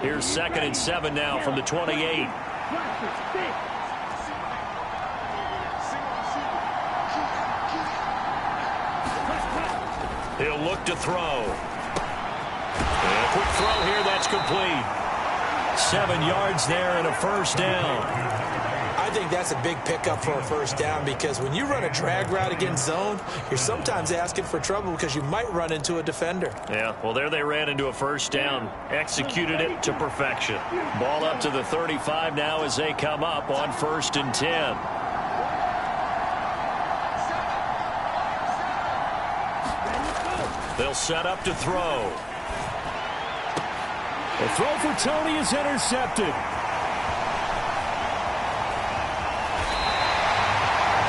Here's 2nd and 7 now from the 28. He'll look to throw. And a quick throw here, that's complete. 7 yards there and a first down. I think that's a big pickup for a first down because when you run a drag route against zone, you're sometimes asking for trouble because you might run into a defender. Yeah, well, there they ran into a first down. Executed it to perfection. Ball up to the 35 now as they come up on 1st and 10. They'll set up to throw. The throw for Tony is intercepted.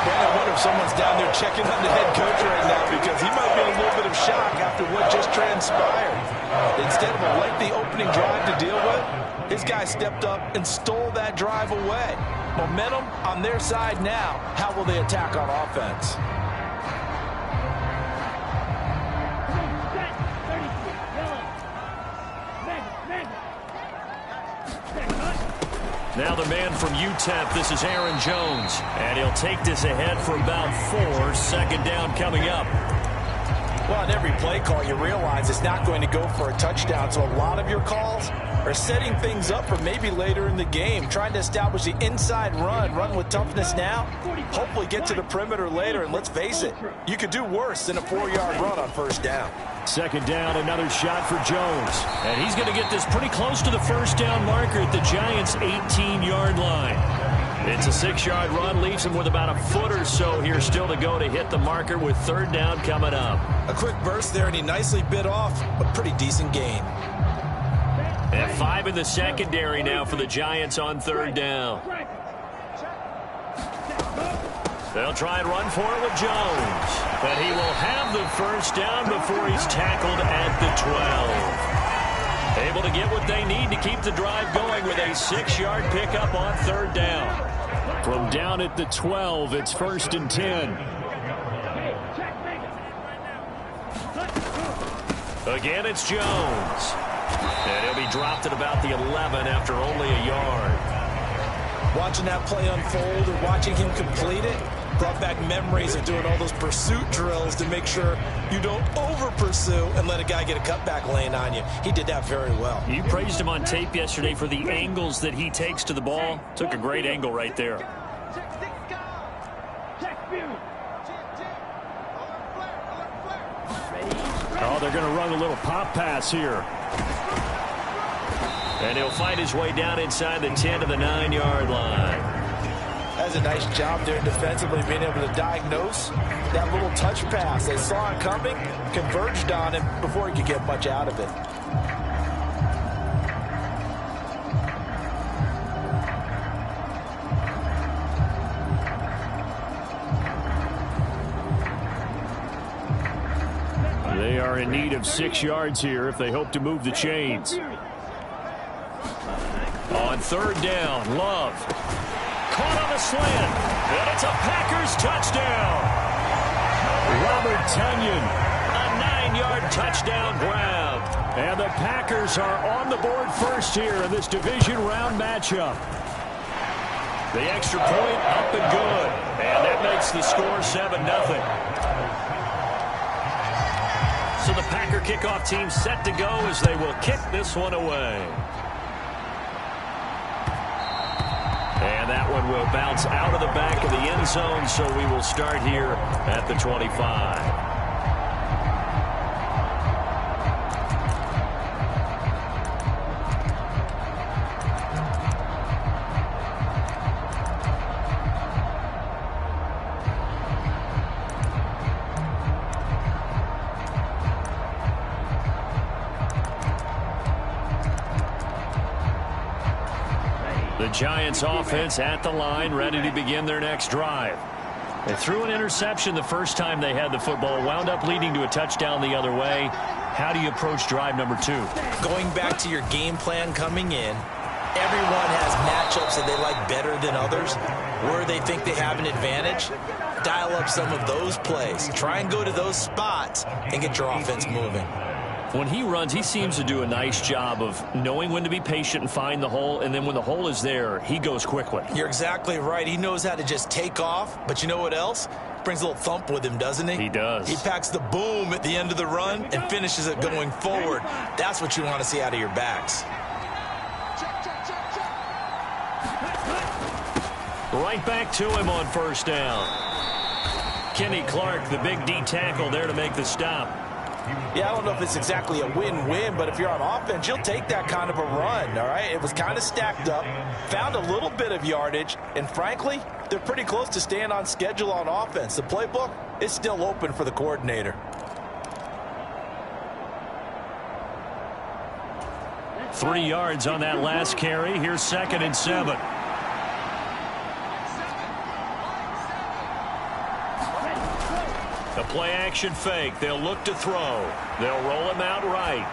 Man, I wonder if someone's down there checking on the head coach right now because he might be in a little bit of shock after what just transpired. Instead of a lengthy opening drive to deal with, his guy stepped up and stole that drive away. Momentum on their side now. How will they attack on offense? Now the man from UTEP, this is Aaron Jones. And he'll take this ahead for about 4. 2nd down coming up. Well, in every play call, you realize it's not going to go for a touchdown. So a lot of your calls are setting things up for maybe later in the game, trying to establish the inside run with toughness now, hopefully get to the perimeter later. And let's face it, you could do worse than a 4-yard run on first down. 2nd down, another shot for Jones. And he's going to get this pretty close to the first down marker at the Giants' 18-yard line. It's a 6-yard run, leaves him with about a foot or so here still to go to hit the marker with 3rd down coming up. A quick burst there, and he nicely bit off a pretty decent gain. And 5 in the secondary now for the Giants on 3rd down. They'll try and run for it with Jones. But he will have the first down before he's tackled at the 12. Able to get what they need to keep the drive going with a 6-yard pickup on 3rd down. From down at the 12, it's 1st and 10. Again, it's Jones. And he'll be dropped at about the 11 after only a yard. Watching that play unfold or watching him complete it brought back memories of doing all those pursuit drills to make sure you don't over-pursue and let a guy get a cutback lane on you. He did that very well. You praised him on tape yesterday for the angles that he takes to the ball. Took a great angle right there. Oh, they're going to run a little pop pass here. And he'll find his way down inside the 10 to the 9-yard line. That's a nice job there defensively, being able to diagnose that little touch pass. They saw it coming, converged on him before he could get much out of it. They are in need of 6 yards here if they hope to move the chains. On 3rd down, Love. Caught on a slant. And it's a Packers touchdown. Robert Tonyan. A 9-yard touchdown grab. And the Packers are on the board first here in this division round matchup. The extra point up and good. And that makes the score 7-0. So the Packer kickoff team set to go as they will kick this one away. And that one will bounce out of the back of the end zone, so we will start here at the 25. The Giants offense at the line, ready to begin their next drive. They threw an interception the first time they had the football, wound up leading to a touchdown the other way. How do you approach drive number 2? Going back to your game plan coming in, everyone has matchups that they like better than others, where they think they have an advantage. Dial up some of those plays. Try and go to those spots and get your offense moving. When he runs, he seems to do a nice job of knowing when to be patient and find the hole, and then when the hole is there, he goes quickly. You're exactly right. He knows how to just take off, but you know what else? Brings a little thump with him, doesn't he? He does. He packs the boom at the end of the run and finishes it going forward. That's what you want to see out of your backs. Right back to him on first down. Kenny Clark, the big D tackle there to make the stop. Yeah, I don't know if it's exactly a win-win, but if you're on offense, you'll take that kind of a run, all right? It was kind of stacked up, found a little bit of yardage, and frankly, they're pretty close to staying on schedule on offense. The playbook is still open for the coordinator. 3 yards on that last carry. Here's 2nd and 7. A play-action fake. They'll look to throw. They'll roll him out right.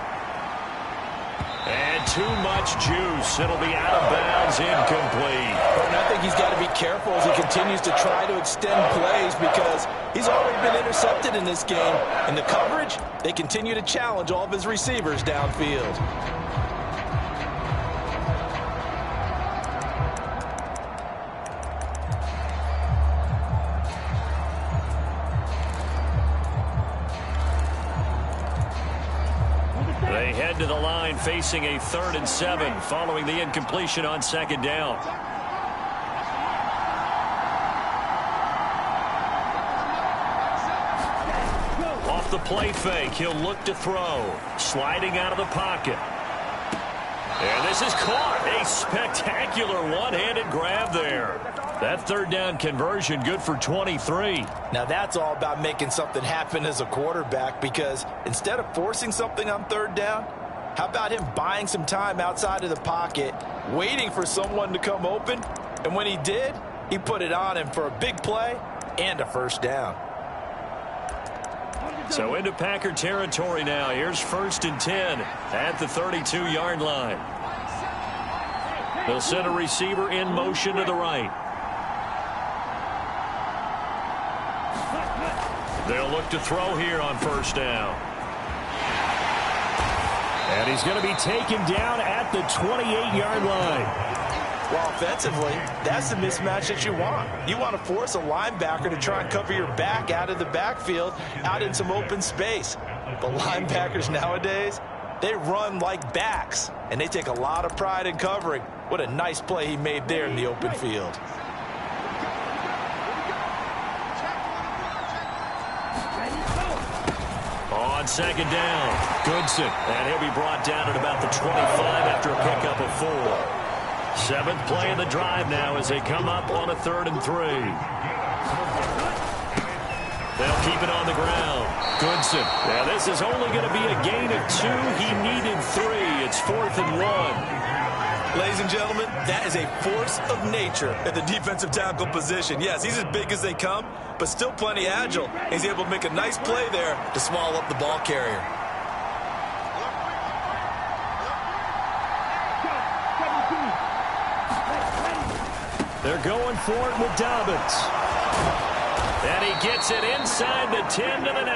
And too much juice. It'll be out of bounds, incomplete. And I think he's got to be careful as he continues to try to extend plays because he's already been intercepted in this game. In the coverage, they continue to challenge all of his receivers downfield. They head to the line facing a 3rd and 7 following the incompletion on 2nd down. Off the play fake, he'll look to throw. Sliding out of the pocket. And this is caught. A spectacular one-handed grab there. That 3rd down conversion good for 23. Now that's all about making something happen as a quarterback because instead of forcing something on 3rd down, how about him buying some time outside of the pocket, waiting for someone to come open, and when he did, he put it on him for a big play and a 1st down. So into Packer territory now. Here's 1st and 10 at the 32-yard line. They'll send a receiver in motion to the right. They'll look to throw here on 1st down. And he's going to be taken down at the 28-yard line. Well, offensively, that's the mismatch that you want. You want to force a linebacker to try and cover your back out of the backfield, out in some open space. But linebackers nowadays, they run like backs, and they take a lot of pride in covering. What a nice play he made there in the open field. On 2nd down, Goodson. And he'll be brought down at about the 25 after a pickup of 4. 7th play of the drive now as they come up on a 3rd and 3. They'll keep it on the ground. Goodson. Now this is only going to be a gain of 2. He needed 3. It's 4th and 1. Ladies and gentlemen, that is a force of nature at the defensive tackle position. Yes, he's as big as they come, but still plenty agile. He's able to make a nice play there to swallow up the ball carrier. They're going for it with Dobbins. And he gets it inside the 10 to the 9.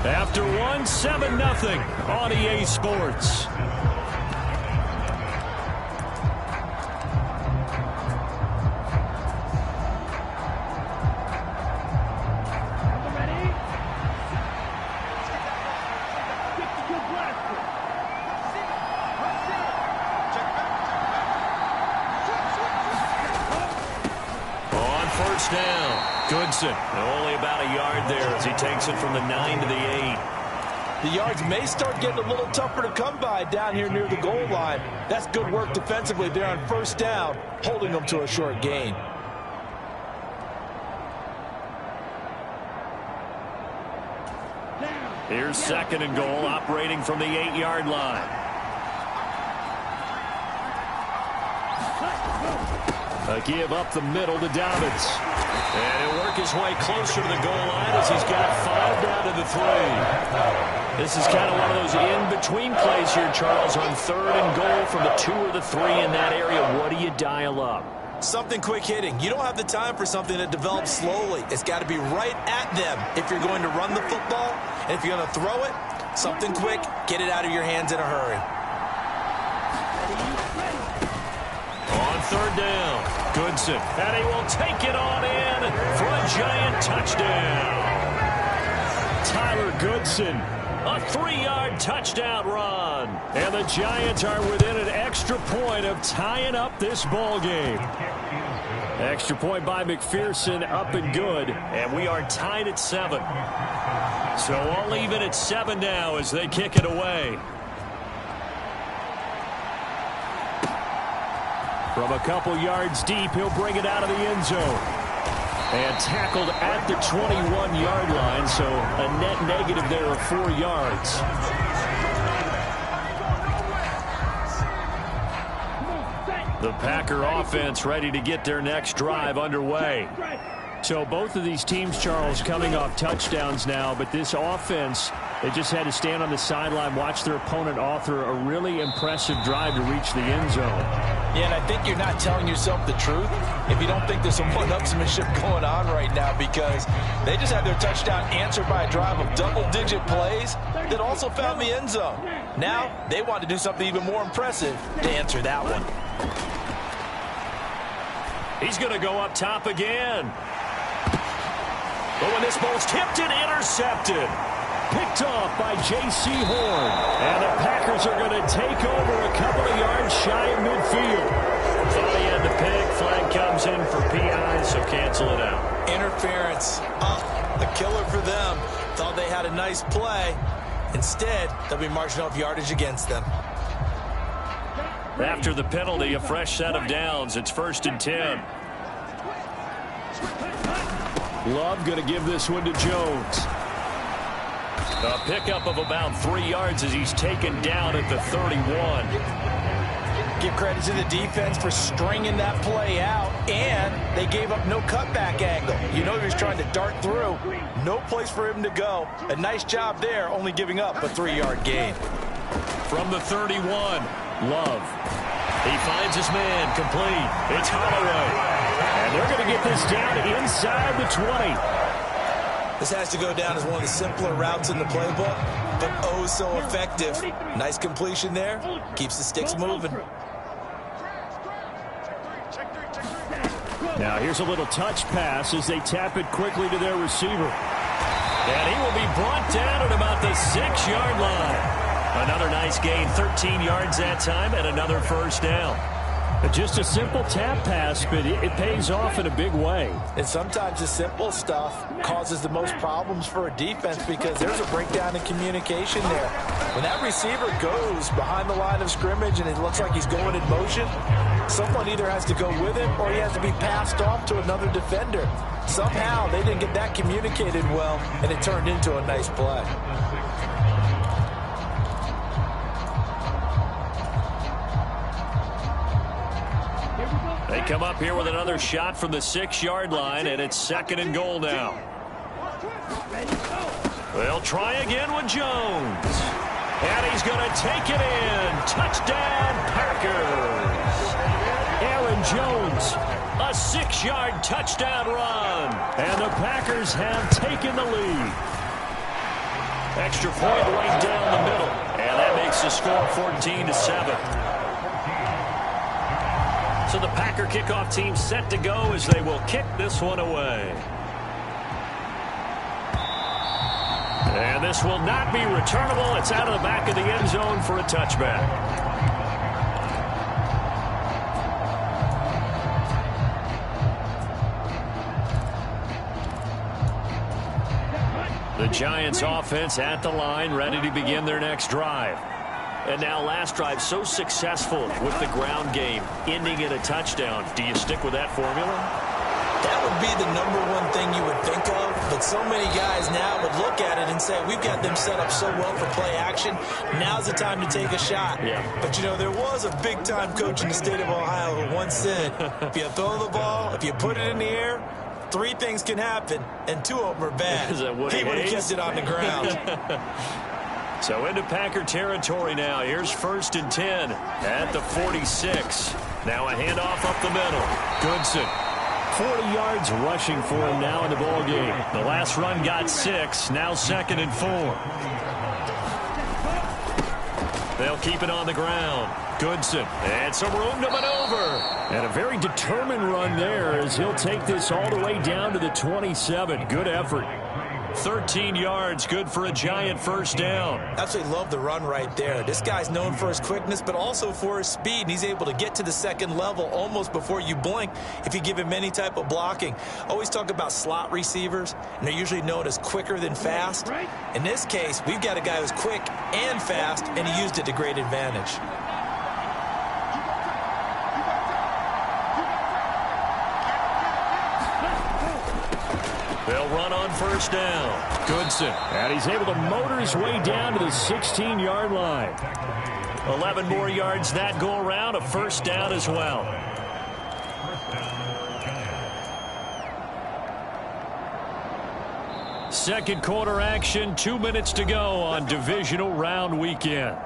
After one, 7-0 on EA Sports. Down. Goodson. Only about a yard there as he takes it from the 9 to the 8. The yards may start getting a little tougher to come by down here near the goal line. That's good work defensively there on 1st down, holding them to a short gain. Here's 2nd and goal, operating from the 8-yard line. A give up the middle to Dobbins. And he'll work his way closer to the goal line as he's got 5 down to the 3. This is kind of one of those in-between plays here, Charles, on 3rd and goal from the 2 or the 3 in that area. What do you dial up? Something quick hitting. You don't have the time for something that develops slowly. It's got to be right at them if you're going to run the football. And if you're going to throw it, Something quick, get it out of your hands in a hurry. On third down, Goodson. And he will take it on in for a Giant touchdown. Tyler Goodson, a 3-yard touchdown run. And the Giants are within an extra point of tying up this ball game. Extra point by McPherson, up and good. And we are tied at 7. So all even at 7 now as they kick it away. From a couple yards deep, he'll bring it out of the end zone. And tackled at the 21-yard line, so a net negative there of 4 yards. The Packer offense ready to get their next drive underway. So both of these teams, Charles, coming off touchdowns now, but this offense, they just had to stand on the sideline, watch their opponent author a really impressive drive to reach the end zone. Yeah, and I think you're not telling yourself the truth if you don't think there's some one-upsmanship going on right now, because they just had their touchdown answered by a drive of double-digit plays that also found the end zone. Now they want to do something even more impressive to answer that one. He's going to go up top again. But when this ball's tipped and intercepted. Picked off by J.C. Horn. And the Packers are going to take over a couple of yards shy of midfield. Thought he had the pick. Flag comes in for PI, so cancel it out. Interference. The killer for them. Thought they had a nice play. Instead, they'll be marching off yardage against them. After the penalty, a fresh set of downs. It's 1st and 10. Love going to give this one to Jones. A pickup of about 3 yards as he's taken down at the 31. Give credit to the defense for stringing that play out, and they gave up no cutback angle. You know he was trying to dart through. No place for him to go. A nice job there, only giving up a 3-yard gain. From the 31, Love. He finds his man, complete. It's Holloway. And they're going to get this down inside the 20. This has to go down as one of the simpler routes in the playbook, but oh so effective. Nice completion there. Keeps the sticks moving. Now here's a little touch pass as they tap it quickly to their receiver. And he will be brought down at about the 6-yard line. Another nice gain, 13 yards that time, and another first down. Just a simple tap pass, but it pays off in a big way. And sometimes the simple stuff causes the most problems for a defense because there's a breakdown in communication there. When that receiver goes behind the line of scrimmage and it looks like he's going in motion, someone either has to go with him or he has to be passed off to another defender. Somehow they didn't get that communicated well, and it turned into a nice play. They come up here with another shot from the 6-yard line, and it's 2nd and goal now. They'll try again with Jones. And he's going to take it in. Touchdown, Packers. Aaron Jones. A 6-yard touchdown run. And the Packers have taken the lead. Extra point right down the middle. And that makes the score 14-7. So the Packer kickoff team set to go as they will kick this one away. And this will not be returnable. It's out of the back of the end zone for a touchback. The Giants offense at the line, ready to begin their next drive. And now last drive so successful with the ground game, ending in a touchdown. Do you stick with that formula? That would be the #1 thing you would think of, but so many guys now would look at it and say, we've got them set up so well for play action, now's the time to take a shot. Yeah. But, you know, there was a big-time coach in the state of Ohio who once said, if you throw the ball, if you put it in the air, 3 things can happen, and 2 of them are bad. Is that Woody he would have Hayes? kept it on the ground. So into Packer territory now. Here's 1st and 10 at the 46. Now a handoff up the middle. Goodson. 40 yards rushing for him now in the ball game. The last run got 6. Now 2nd and 4. They'll keep it on the ground. Goodson, and some room to maneuver. And a very determined run there as he'll take this all the way down to the 27. Good effort. 13 yards, good for a Giant first down. Absolutely love the run right there. This guy's known for his quickness, but also for his speed. And he's able to get to the second level almost before you blink if you give him any type of blocking. Always talk about slot receivers, and they're usually known as quicker than fast. In this case, we've got a guy who's quick and fast, and he used it to great advantage. They'll run on first down. Goodson. And he's able to motor his way down to the 16-yard line. 11 more yards that go around. A first down as well. Second quarter action. 2 minutes to go on divisional round weekend.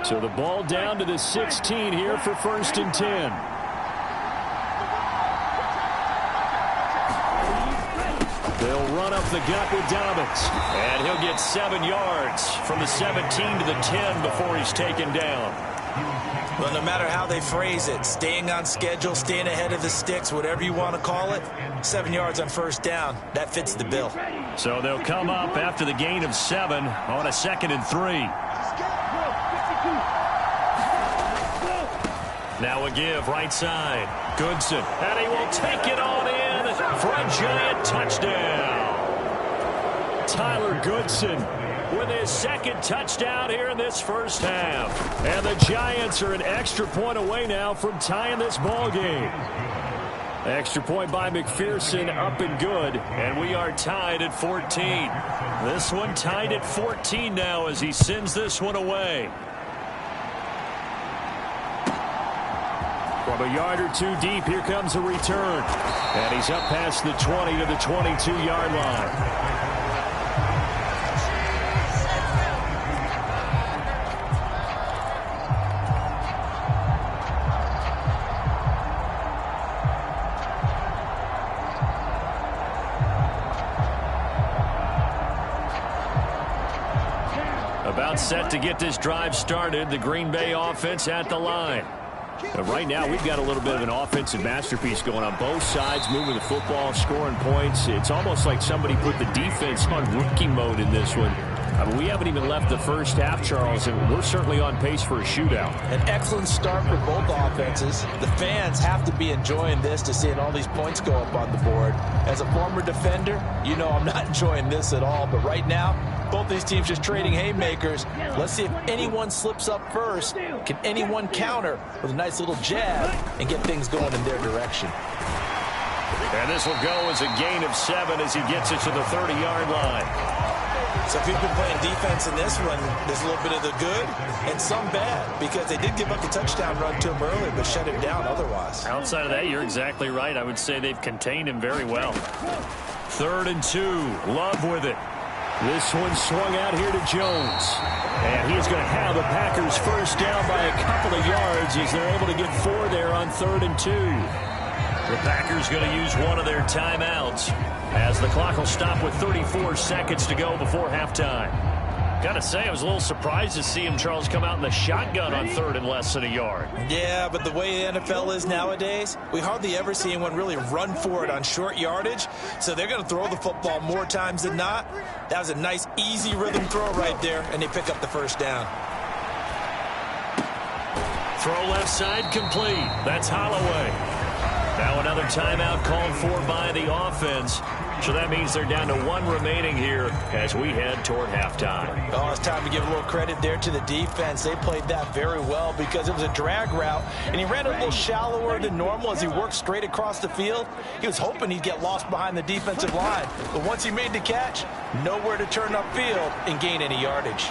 So the ball down to the 16 here for 1st and 10. They'll run up the gut with Dobbins. And he'll get 7 yards from the 17 to the 10 before he's taken down. Well, no matter how they phrase it, staying on schedule, staying ahead of the sticks, whatever you want to call it, 7 yards on first down, that fits the bill. So they'll come up after the gain of 7 on a 2nd and 3. Now a give right side. Goodson. And he will take it on in for a Giant touchdown. Tyler Goodson with his second touchdown here in this first half. And the Giants are an extra point away now from tying this ball game. Extra point by McPherson, up and good. And we are tied at 14. This one tied at 14 now as he sends this one away. From a yard or two deep, here comes a return. And he's up past the 20 to the 22-yard line. About set to get this drive started. The Green Bay offense at the line. But right now, we've got a little bit of an offensive masterpiece going on both sides, moving the football, scoring points. It's almost like somebody put the defense on rookie mode in this one. I mean, we haven't even left the first half, Charles, and we're certainly on pace for a shootout. An excellent start for both offenses. The fans have to be enjoying this to seeing all these points go up on the board. As a former defender, you know I'm not enjoying this at all. But right now, both these teams just trading haymakers. Let's see if anyone slips up first. Can anyone counter with a nice little jab and get things going in their direction? And this will go as a gain of 7 as he gets it to the 30-yard line. So if you've been playing defense in this one, there's a little bit of the good and some bad, because they did give up a touchdown run to him early, but shut him down otherwise. Outside of that, you're exactly right. I would say they've contained him very well. 3rd and 2. Love with it. This one swung out here to Jones. And he's going to have the Packers first down by a couple of yards as they're able to get 4 there on 3rd and 2. The Packers going to use one of their timeouts as the clock will stop with 34 seconds to go before halftime. Got to say, I was a little surprised to see him, Charles, come out in the shotgun on 3rd and less than a yard. Yeah, but the way the NFL is nowadays, we hardly ever see anyone really run for it on short yardage. So they're going to throw the football more times than not. That was a nice, easy rhythm throw right there, and they pick up the first down. Throw left side complete. That's Holloway. Now another timeout called for by the offense. So that means they're down to 1 remaining here as we head toward halftime. Oh, it's time to give a little credit there to the defense. They played that very well because it was a drag route, and he ran a little shallower than normal as he worked straight across the field. He was hoping he'd get lost behind the defensive line, but once he made the catch, nowhere to turn upfield and gain any yardage.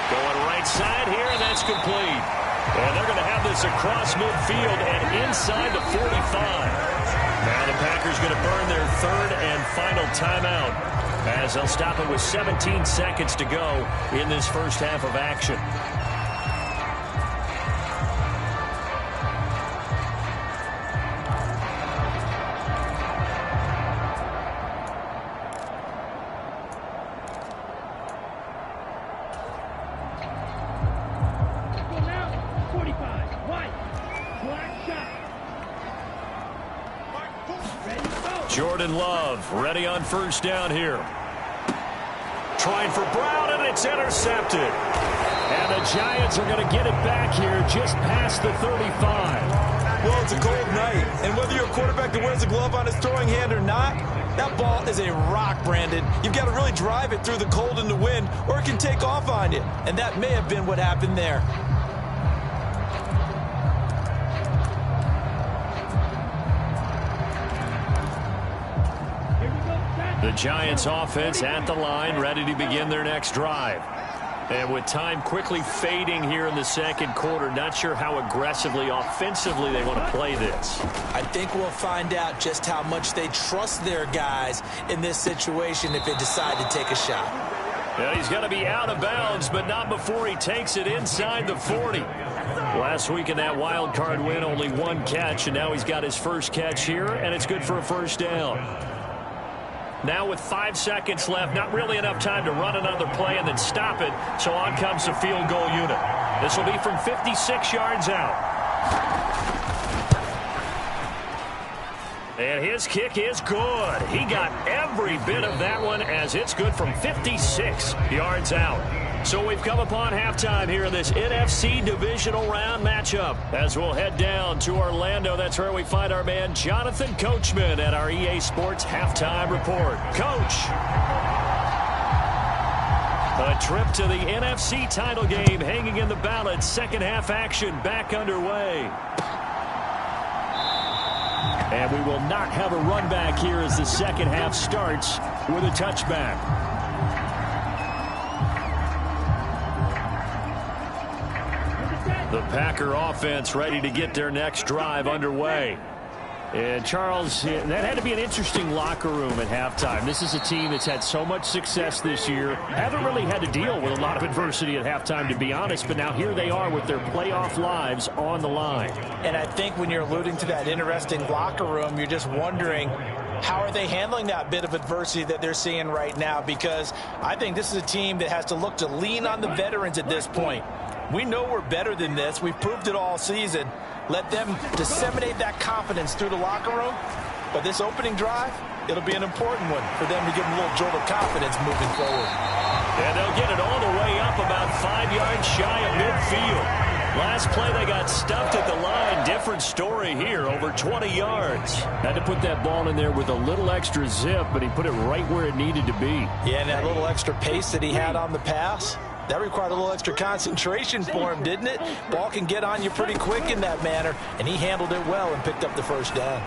Going right side here, and that's complete. And they're going to have this across midfield and inside the 45. Now the Packers going to burn their 3rd and final timeout as they'll stop it with 17 seconds to go in this first half of action. Jordan Love ready on first down here. Trying for Brown, and it's intercepted. And the Giants are going to get it back here just past the 35. Well, it's a cold night, and whether you're a quarterback that wears a glove on his throwing hand or not, that ball is a rock, Brandon. You've got to really drive it through the cold and the wind, or it can take off on you. And that may have been what happened there. The Giants offense at the line, ready to begin their next drive. And with time quickly fading here in the second quarter, not sure how aggressively, offensively they want to play this. I think we'll find out just how much they trust their guys in this situation if they decide to take a shot. And he's going to be out of bounds, but not before he takes it inside the 40. Last week in that wild card win, only one catch, and now he's got his first catch here, and it's good for a first down. Now with 5 seconds left, not really enough time to run another play and then stop it, so on comes the field goal unit. This will be from 56 yards out. And his kick is good. He got every bit of that one as it's good from 56 yards out. So we've come upon halftime here in this NFC divisional round matchup. As we'll head down to Orlando, that's where we find our man Jonathan Coachman at our EA Sports Halftime Report. Coach. A trip to the NFC title game hanging in the balance. Second half action back underway. And we will not have a run back here as the second half starts with a touchback. The Packer offense ready to get their next drive underway. And Charles, that had to be an interesting locker room at halftime. This is a team that's had so much success this year. Haven't really had to deal with a lot of adversity at halftime, to be honest. But now here they are with their playoff lives on the line. And I think when you're alluding to that interesting locker room, you're just wondering, how are they handling that bit of adversity that they're seeing right now? Because I think this is a team that has to look to lean on the veterans at this point. We know we're better than this. We've proved it all season. Let them disseminate that confidence through the locker room. But this opening drive, it'll be an important one for them to give them a little jolt of confidence moving forward. And they'll get it all the way up about 5 yards shy of midfield. Last play, they got stuffed at the line. Different story here, over 20 yards. Had to put that ball in there with a little extra zip, but he put it right where it needed to be. Yeah, and that little extra pace that he had on the pass, that required a little extra concentration for him, didn't it? Ball can get on you pretty quick in that manner, and he handled it well and picked up the first down.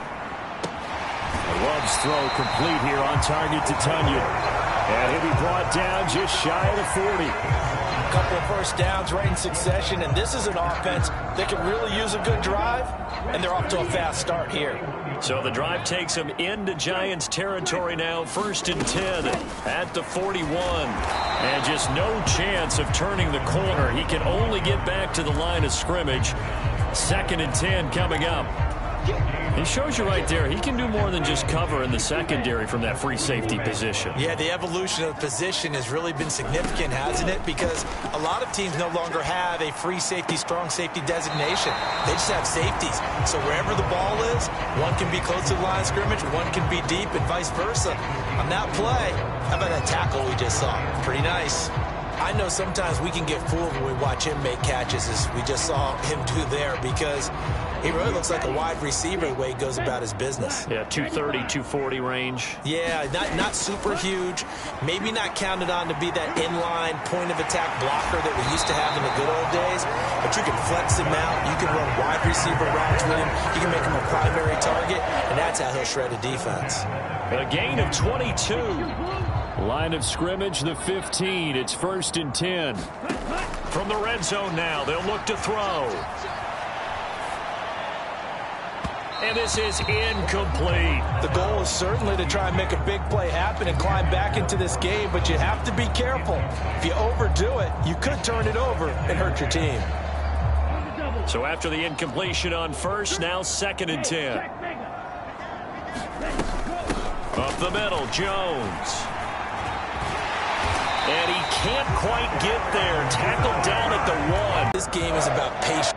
Love's throw complete here on target to Tunyon. And he'll be brought down just shy of the 40. A couple of first downs right in succession, and this is an offense that can really use a good drive, and they're off to a fast start here. So the drive takes them into Giants territory now, 1st and 10 at the 41. And just no chance of turning the corner. He can only get back to the line of scrimmage. 2nd and 10 coming up. He shows you right there, he can do more than just cover in the secondary from that free safety position. Yeah, the evolution of the position has really been significant, hasn't it? Because a lot of teams no longer have a free safety, strong safety designation. They just have safeties. So wherever the ball is, one can be close to the line of scrimmage, one can be deep, and vice versa. On that play, how about that tackle we just saw? Pretty nice. I know sometimes we can get fooled when we watch him make catches, as we just saw him do there, because he really looks like a wide receiver the way he goes about his business. Yeah, 230, 240 range. Yeah, not super huge. Maybe not counted on to be that inline point-of-attack blocker that we used to have in the good old days, but you can flex him out. You can run wide receiver routes with him. You can make him a primary target, and that's how he'll shred a defense. A gain of 22. Line of scrimmage, the 15. It's 1st and 10. From the red zone now, they'll look to throw. And this is incomplete. The goal is certainly to try and make a big play happen and climb back into this game, but you have to be careful. If you overdo it, you could turn it over and hurt your team. So after the incompletion on 1st, now 2nd and 10. Up the middle, Jones. And he can't quite get there. Tackled down at the 1. This game is about patience.